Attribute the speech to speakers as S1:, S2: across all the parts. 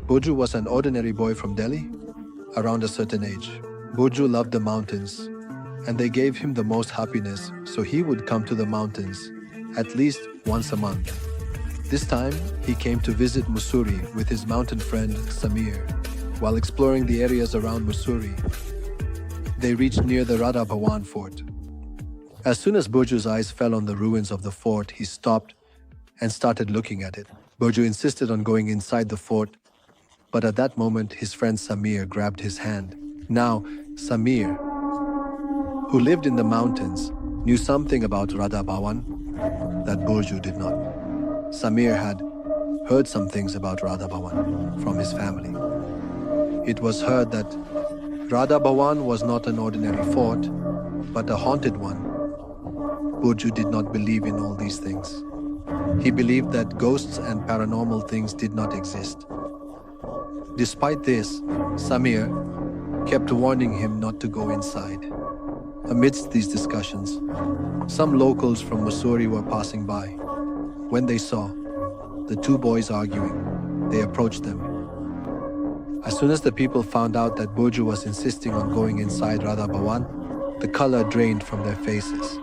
S1: Burju was an ordinary boy from Delhi, around a certain age. Burju loved the mountains, and they gave him the most happiness, so he would come to the mountains at least once a month. This time, he came to visit Mussoorie with his mountain friend Samir. While exploring the areas around Mussoorie, they reached near the Radha Bhawan fort. As soon as Burju's eyes fell on the ruins of the fort, he stopped and started looking at it. Burju insisted on going inside the fort, but at that moment his friend Samir grabbed his hand. Now, Samir, who lived in the mountains, knew something about Radha Bhawan that Burju did not. Samir had heard some things about Radha Bhawan from his family. It was heard that Radha Bhawan was not an ordinary fort, but a haunted one. Burju did not believe in all these things. He believed that ghosts and paranormal things did not exist. Despite this, Samir kept warning him not to go inside. Amidst these discussions, some locals from Mussoorie were passing by. When they saw the two boys arguing, they approached them. As soon as the people found out that Burju was insisting on going inside Radha Bhawan, the color drained from their faces.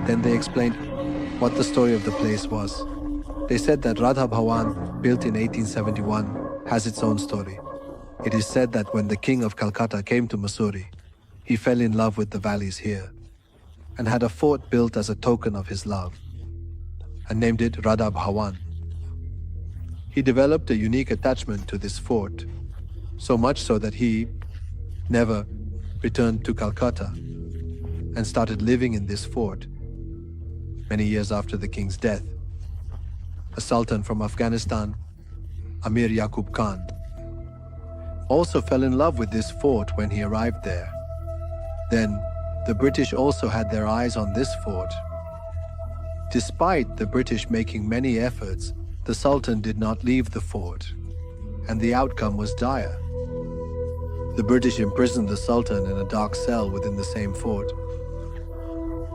S1: Then they explained what the story of the place was. They said that Radha Bhawan, built in 1871, has its own story. It is said that when the king of Calcutta came to Mussoorie, he fell in love with the valleys here and had a fort built as a token of his love and named it Radha Bhawan. He developed a unique attachment to this fort, so much so that he never returned to Calcutta and started living in this fort. Many years after the king's death, a sultan from Afghanistan, Amir Yaqub Khan, also fell in love with this fort when he arrived there. Then, the British also had their eyes on this fort. Despite the British making many efforts, the Sultan did not leave the fort, and the outcome was dire. The British imprisoned the Sultan in a dark cell within the same fort,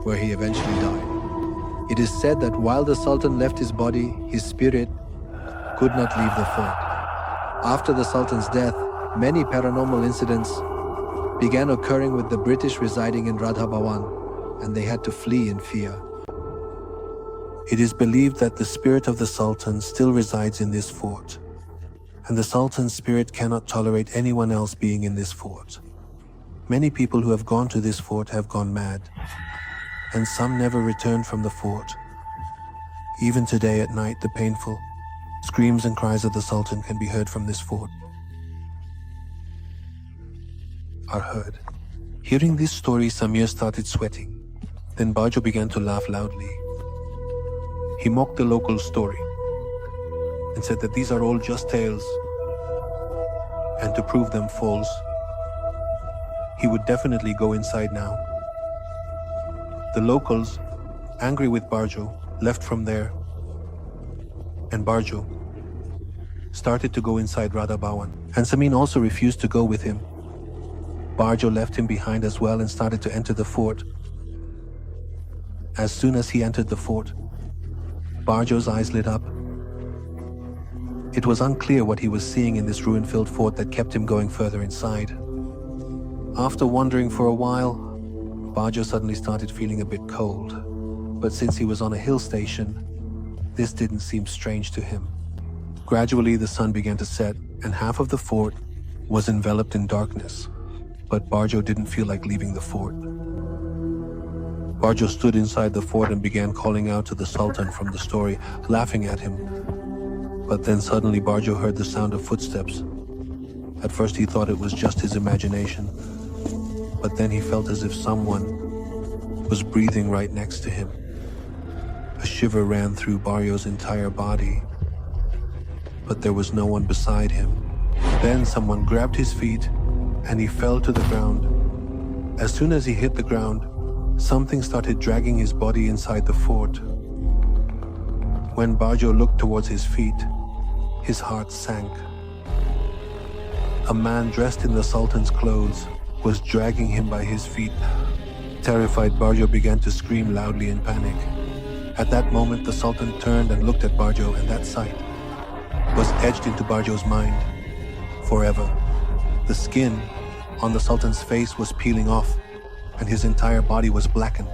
S1: where he eventually died. It is said that while the Sultan left his body, his spirit could not leave the fort. After the Sultan's death, many paranormal incidents began occurring with the British residing in Radha Bhawan, and they had to flee in fear. It is believed that the spirit of the Sultan still resides in this fort, and the Sultan's spirit cannot tolerate anyone else being in this fort. Many people who have gone to this fort have gone mad, and some never returned from the fort. Even today at night, the painful screams and cries of the Sultan can be heard from this fort. Are heard. Hearing this story, Samir started sweating. Then Bajo began to laugh loudly. He mocked the local story and said that these are all just tales, and to prove them false, he would definitely go inside now. The locals, angry with Barjo, left from there, and Barjo started to go inside Radha Bhawan, and Samin also refused to go with him. Barjo left him behind as well and started to enter the fort. As soon as he entered the fort, Barjo's eyes lit up. It was unclear what he was seeing in this ruin-filled fort that kept him going further inside. After wandering for a while, Barjo suddenly started feeling a bit cold. But since he was on a hill station, this didn't seem strange to him. Gradually, the sun began to set, and half of the fort was enveloped in darkness. But Barjo didn't feel like leaving the fort. Barjo stood inside the fort and began calling out to the Sultan from the story, laughing at him. But then suddenly Barjo heard the sound of footsteps. At first he thought it was just his imagination, but then he felt as if someone was breathing right next to him. A shiver ran through Barjo's entire body, but there was no one beside him. Then someone grabbed his feet and he fell to the ground. As soon as he hit the ground, something started dragging his body inside the fort. When Barjo looked towards his feet, his heart sank. A man dressed in the Sultan's clothes was dragging him by his feet. Terrified, Barjo began to scream loudly in panic. At that moment, the Sultan turned and looked at Barjo, and that sight was etched into Barjo's mind forever. The skin on the Sultan's face was peeling off, and his entire body was blackened.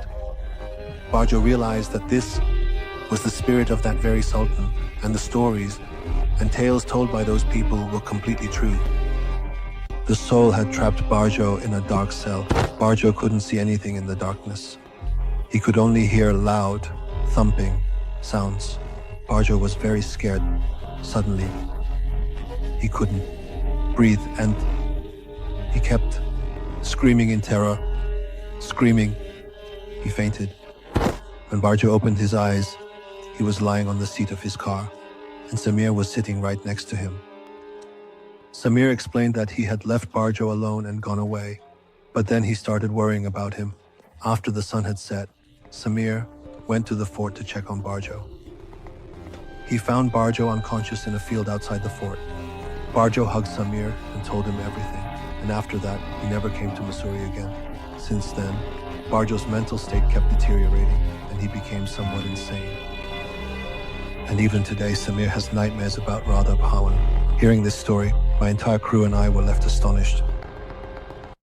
S1: Barjo realized that this was the spirit of that very Sultan, and the stories and tales told by those people were completely true. The soul had trapped Barjo in a dark cell. Barjo couldn't see anything in the darkness. He could only hear loud, thumping sounds. Barjo was very scared. Suddenly, he couldn't breathe, and he kept screaming in terror. Screaming, he fainted. When Barjo opened his eyes, he was lying on the seat of his car, and Samir was sitting right next to him. Samir explained that he had left Barjo alone and gone away, but then he started worrying about him. After the sun had set, Samir went to the fort to check on Barjo. He found Barjo unconscious in a field outside the fort. Barjo hugged Samir and told him everything, and after that, he never came to Mussoorie again. Since then, Barjo's mental state kept deteriorating, and he became somewhat insane. And even today, Samir has nightmares about Radha Bhawan. Hearing this story, my entire crew and I were left astonished.